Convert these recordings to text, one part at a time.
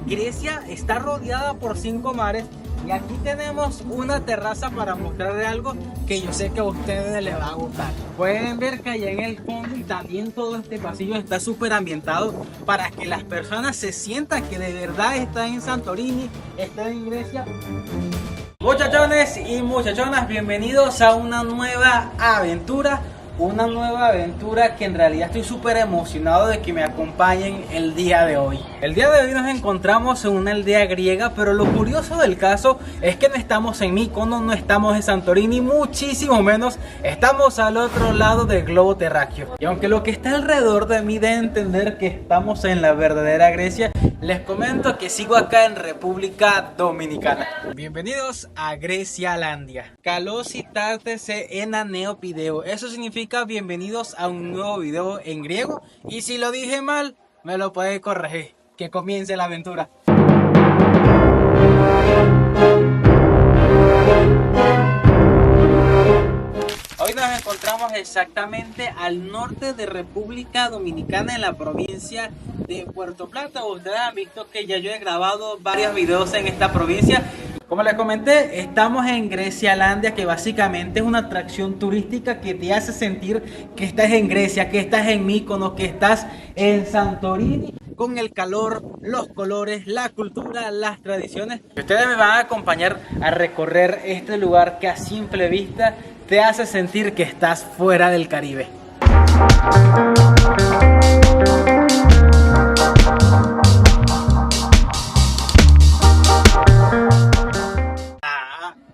Grecia está rodeada por 5 mares y aquí tenemos una terraza para mostrarles algo que yo sé que a ustedes les va a gustar. Pueden ver que allá en el fondo y también todo este pasillo está súper ambientado para que las personas se sientan que de verdad están en Santorini, están en Grecia. Muchachones y muchachonas, bienvenidos a una nueva aventura. Una nueva aventura que en realidad estoy súper emocionado de que me acompañen el día de hoy. El día de hoy nos encontramos en una aldea griega, pero lo curioso del caso es que no estamos en Mykonos, no estamos en Santorini, muchísimo menos estamos al otro lado del globo terráqueo. Y aunque lo que está alrededor de mí debe entender que estamos en la verdadera Grecia, les comento que sigo acá en República Dominicana. Bienvenidos a Grecialandia. Kalos itartese en neopideo. Eso significa bienvenidos a un nuevo video en griego. Y si lo dije mal, me lo puede corregir. Que comience la aventura. Hoy nos encontramos exactamente al norte de República Dominicana, en la provincia de Puerto Plata. Ustedes han visto que ya yo he grabado varios videos en esta provincia. Como les comenté, estamos en Grecialandia, que básicamente es una atracción turística que te hace sentir que estás en Grecia, que estás en Mykonos, que estás en Santorini, con el calor, los colores, la cultura, las tradiciones. Ustedes me van a acompañar a recorrer este lugar que a simple vista te hace sentir que estás fuera del Caribe.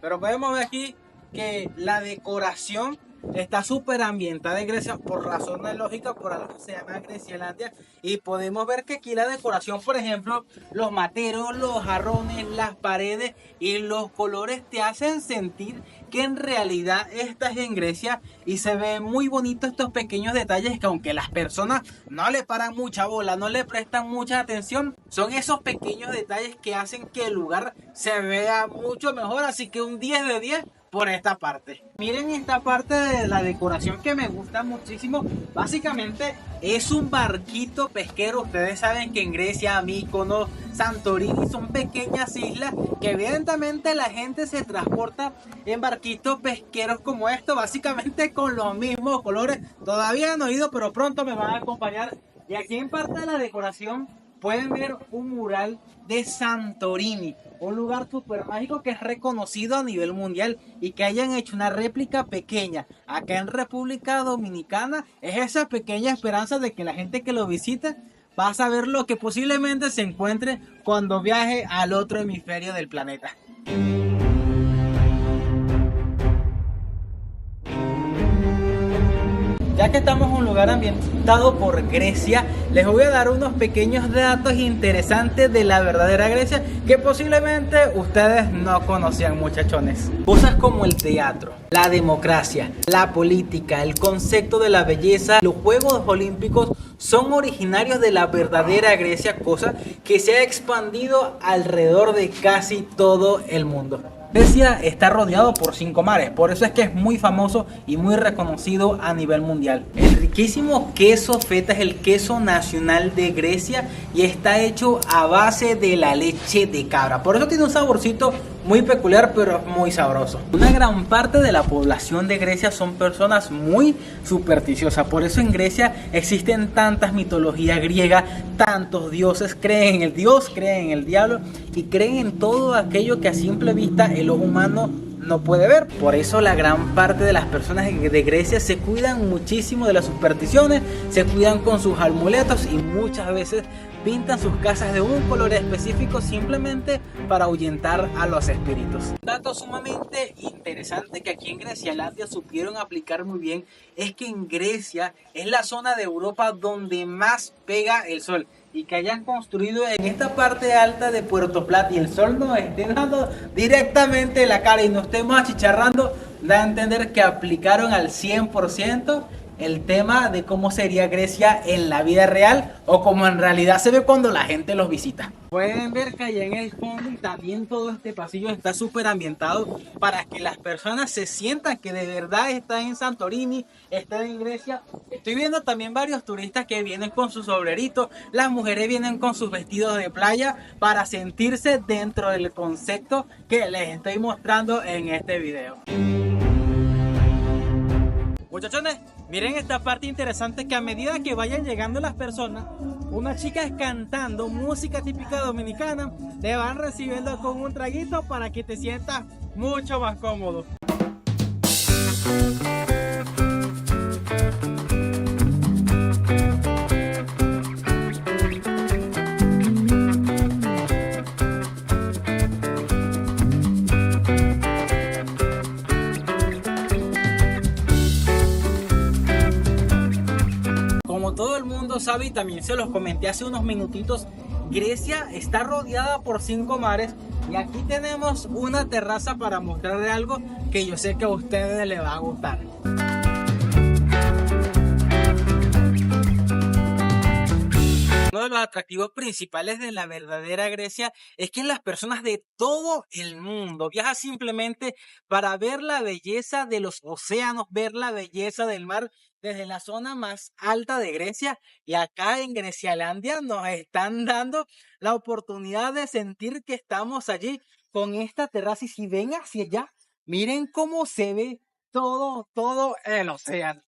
Pero podemos ver aquí que la decoración está súper ambientada en Grecia por razones lógicas, por algo que se llama Grecialandia. Y podemos ver que aquí la decoración, por ejemplo, los materos, los jarrones, las paredes y los colores te hacen sentir que en realidad estás en Grecia. Y se ven muy bonitos estos pequeños detalles que, aunque las personas no le paran mucha bola, no le prestan mucha atención, son esos pequeños detalles que hacen que el lugar se vea mucho mejor. Así que un 10 de 10 por esta parte. Miren esta parte de la decoración que me gusta muchísimo. Básicamente es un barquito pesquero. Ustedes saben que en Grecia, Mykonos, Santorini son pequeñas islas que evidentemente la gente se transporta en barquitos pesqueros como esto, básicamente con los mismos colores. Todavía no he ido, pero pronto me van a acompañar. Y aquí en parte de la decoración pueden ver un mural de Santorini, un lugar súper mágico que es reconocido a nivel mundial, y que hayan hecho una réplica pequeña acá en República Dominicana es esa pequeña esperanza de que la gente que lo visite va a saber lo que posiblemente se encuentre cuando viaje al otro hemisferio del planeta. Ya que estamos en un lugar ambientado por Grecia, les voy a dar unos pequeños datos interesantes de la verdadera Grecia que posiblemente ustedes no conocían, muchachones. Cosas como el teatro, la democracia, la política, el concepto de la belleza, los Juegos Olímpicos son originarios de la verdadera Grecia, cosa que se ha expandido alrededor de casi todo el mundo. Grecia está rodeado por 5 mares, por eso es que es muy famoso y muy reconocido a nivel mundial. El riquísimo queso feta es el queso nacional de Grecia y está hecho a base de la leche de cabra. Por eso tiene un saborcito muy peculiar, pero muy sabroso. Una gran parte de la población de Grecia son personas muy supersticiosas. Por eso en Grecia existen tantas mitologías griegas, tantos dioses. Creen en el dios, creen en el diablo y creen en todo aquello que a simple vista el ojo humano no puede ver. Por eso la gran parte de las personas de Grecia se cuidan muchísimo de las supersticiones, se cuidan con sus amuletos y muchas veces pintan sus casas de un color específico simplemente para ahuyentar a los espíritus. Un dato sumamente interesante que aquí en Grecialandia supieron aplicar muy bien es que en Grecia es la zona de Europa donde más pega el sol, y que hayan construido en esta parte alta de Puerto Plata y el sol nos esté dando directamente en la cara y no estemos achicharrando, da a entender que aplicaron al 100% el tema de cómo sería Grecia en la vida real o como en realidad se ve cuando la gente los visita. Pueden ver que allá en el fondo y también todo este pasillo está súper ambientado para que las personas se sientan que de verdad están en Santorini, están en Grecia. Estoy viendo también varios turistas que vienen con sus sombreritos, las mujeres vienen con sus vestidos de playa para sentirse dentro del concepto que les estoy mostrando en este video. Muchachones, miren esta parte interesante que a medida que vayan llegando las personas, unas chicas cantando música típica dominicana, te van recibiendo con un traguito para que te sientas mucho más cómodo. Como todo el mundo sabe y también se los comenté hace unos minutitos, Grecia está rodeada por 5 mares y aquí tenemos una terraza para mostrarles algo que yo sé que a ustedes les va a gustar. Uno de los atractivos principales de la verdadera Grecia es que las personas de todo el mundo viajan simplemente para ver la belleza de los océanos, ver la belleza del mar desde la zona más alta de Grecia, y acá en Grecialandia nos están dando la oportunidad de sentir que estamos allí con esta terraza, y si ven hacia allá, miren cómo se ve todo el océano.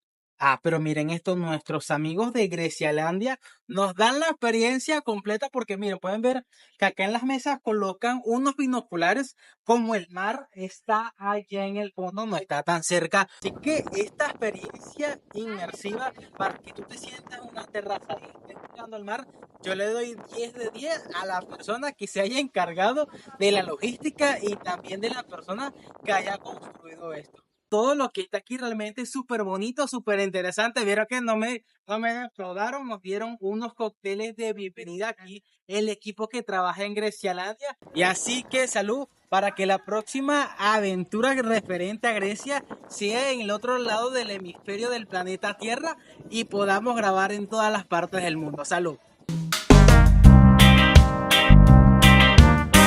Ah, pero miren esto, nuestros amigos de Grecialandia nos dan la experiencia completa porque miren, pueden ver que acá en las mesas colocan unos binoculares, como el mar está allá en el fondo, no está tan cerca. Así que esta experiencia inmersiva para que tú te sientas en una terraza y estés mirando al mar, yo le doy 10 de 10 a la persona que se haya encargado de la logística y también de la persona que haya construido esto. Todo lo que está aquí realmente es súper bonito, súper interesante. Vieron que no me defraudaron, nos dieron unos cócteles de bienvenida aquí, el equipo que trabaja en Grecialandia. Y así que salud para que la próxima aventura referente a Grecia sea en el otro lado del hemisferio del planeta Tierra y podamos grabar en todas las partes del mundo. Salud.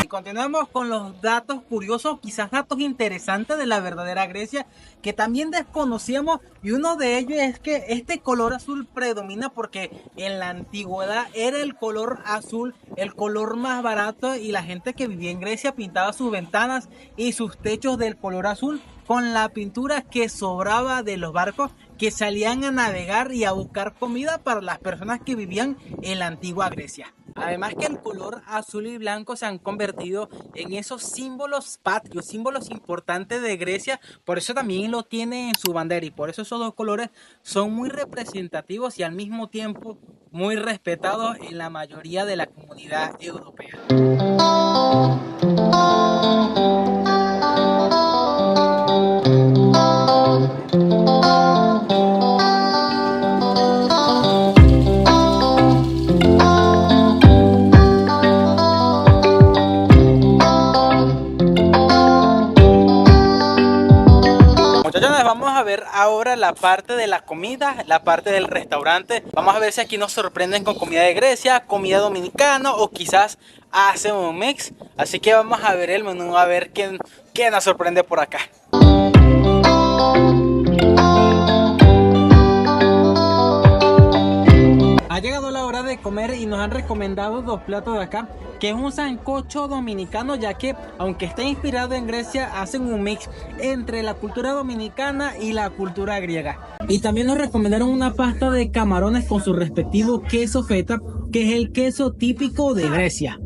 Continuamos con los datos curiosos, quizás datos interesantes de la verdadera Grecia que también desconocíamos, y uno de ellos es que este color azul predomina porque en la antigüedad era el color azul el color más barato, y la gente que vivía en Grecia pintaba sus ventanas y sus techos del color azul con la pintura que sobraba de los barcos que salían a navegar y a buscar comida para las personas que vivían en la antigua Grecia. Además que el color azul y blanco se han convertido en esos símbolos patrios, símbolos importantes de Grecia, por eso también lo tiene en su bandera, y por eso esos dos colores son muy representativos y al mismo tiempo muy respetados en la mayoría de la comunidad europea. Vamos a ver ahora la parte de la comida, la parte del restaurante. Vamos a ver si aquí nos sorprenden con comida de Grecia, comida dominicana o quizás hacen un mix. Así que vamos a ver el menú, a ver qué nos sorprende por acá. Ha llegado la hora de comer y nos han recomendado dos platos de acá, que es un sancocho dominicano, ya que aunque está inspirado en Grecia, hacen un mix entre la cultura dominicana y la cultura griega. Y también nos recomendaron una pasta de camarones con su respectivo queso feta, que es el queso típico de Grecia.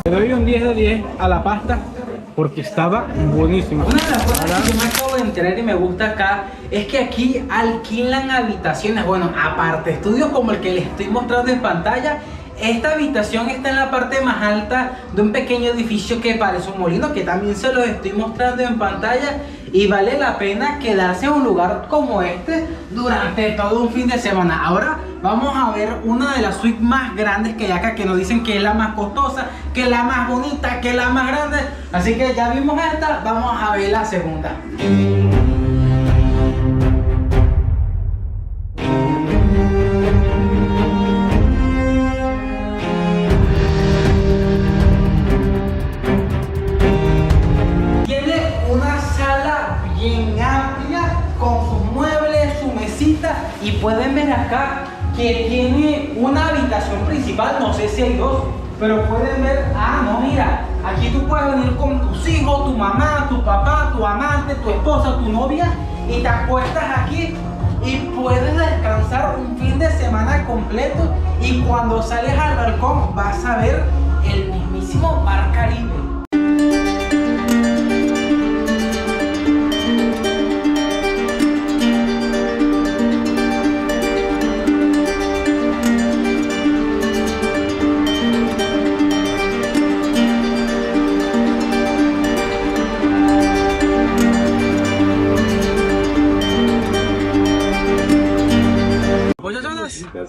Le doy un 10 de 10 a la pasta. porque estaba buenísimo. Una de las cosas que yo me acabo de enterar y me gusta acá es que aquí alquilan habitaciones, bueno, aparte estudios como el que les estoy mostrando en pantalla. Esta habitación está en la parte más alta de un pequeño edificio que parece un molino, que también se los estoy mostrando en pantalla, y vale la pena quedarse en un lugar como este durante todo un fin de semana. Ahora vamos a ver una de las suites más grandes que hay acá, que nos dicen que es la más costosa, que es la más bonita, que es la más grande. Así que ya vimos esta, vamos a ver la segunda. Y pueden ver acá que tiene una habitación principal, no sé si hay dos, pero pueden ver, no, mira, aquí tú puedes venir con tus hijos, tu mamá, tu papá, tu amante, tu esposa, tu novia, y te acuestas aquí y puedes descansar un fin de semana completo, y cuando sales al balcón vas a ver el mismísimo mar Caribe.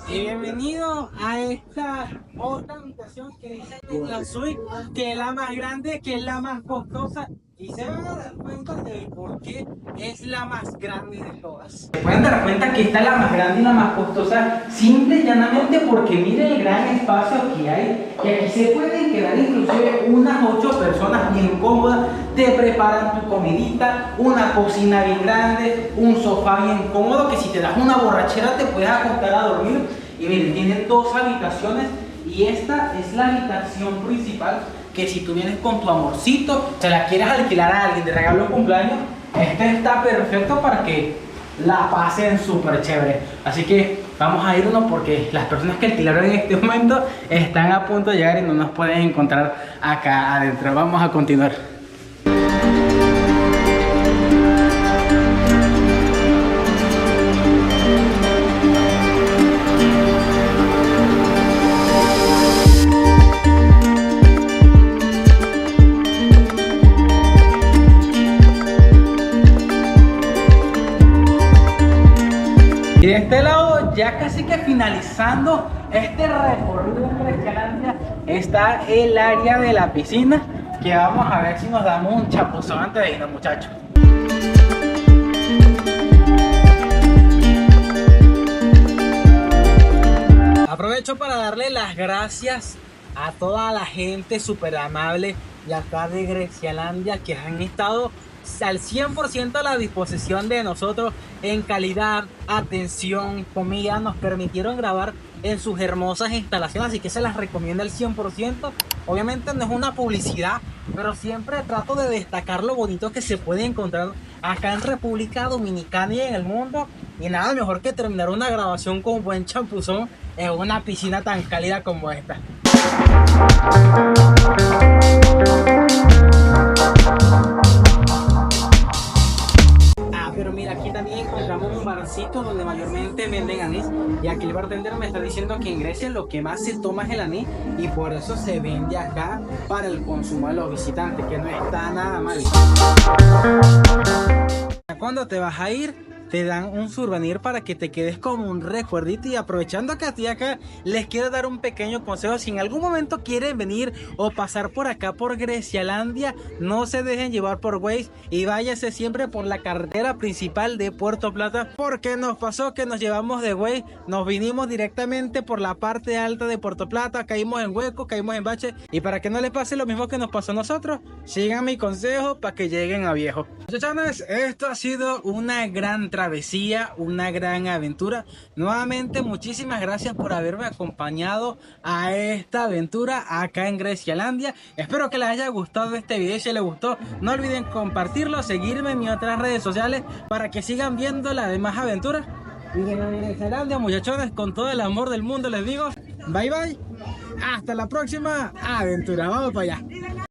Y bienvenido a esta otra habitación que dice que es la suite, que es la más grande, que es la más costosa, y se van a dar cuenta de por qué es la más grande de todas. Se pueden dar cuenta que esta es la más grande y la más costosa, simple y llanamente porque miren el gran espacio que hay, que aquí se pueden quedar inclusive unas 8 personas bien cómodas. Te preparan tu comidita, una cocina bien grande, un sofá bien cómodo, que si te das una borrachera te puedes acostar a dormir. Y miren, tiene 2 habitaciones, y esta es la habitación principal, que si tú vienes con tu amorcito, se la quieres alquilar a alguien de regalo de cumpleaños, este está perfecto para que la pasen súper chévere. Así que vamos a irnos porque las personas que alquilaron en este momento están a punto de llegar y no nos pueden encontrar acá adentro. Vamos a continuar. Y de este lado, ya casi que finalizando este recorrido en Grecialandia, está el área de la piscina, que vamos a ver si nos damos un chapuzón antes de irnos, muchachos. Aprovecho para darle las gracias a toda la gente súper amable de acá de Grecialandia, que han estado al 100% a la disposición de nosotros en calidad, atención, comida. Nos permitieron grabar en sus hermosas instalaciones, así que se las recomiendo al 100%. Obviamente no es una publicidad, pero siempre trato de destacar lo bonito que se puede encontrar acá en República Dominicana y en el mundo. Y nada mejor que terminar una grabación con un buen champuzón en una piscina tan cálida como esta. Pero mira, aquí también encontramos un barcito donde mayormente venden anís, y aquí el bartender me está diciendo que en Grecia lo que más se toma es el anís, y por eso se vende acá para el consumo de los visitantes, que no está nada mal. Cuando te vas a ir, te dan un souvenir para que te quedes como un recuerdito. Y aprovechando que estoy acá, les quiero dar un pequeño consejo. Si en algún momento quieren venir o pasar por acá por Grecialandia, no se dejen llevar por Waze y váyase siempre por la carretera principal de Puerto Plata, porque nos pasó que nos llevamos de Waze, nos vinimos directamente por la parte alta de Puerto Plata, caímos en huecos, caímos en baches, y para que no les pase lo mismo que nos pasó a nosotros, sigan mi consejo para que lleguen a viejo. Muchachones, esto ha sido una gran travesía, una gran aventura. Nuevamente muchísimas gracias por haberme acompañado a esta aventura acá en Grecialandia. Espero que les haya gustado este video. Si les gustó, no olviden compartirlo, seguirme en mis otras redes sociales para que sigan viendo las demás aventuras. Y de Grecialandia, muchachones, con todo el amor del mundo les digo bye bye, hasta la próxima aventura. Vamos para allá.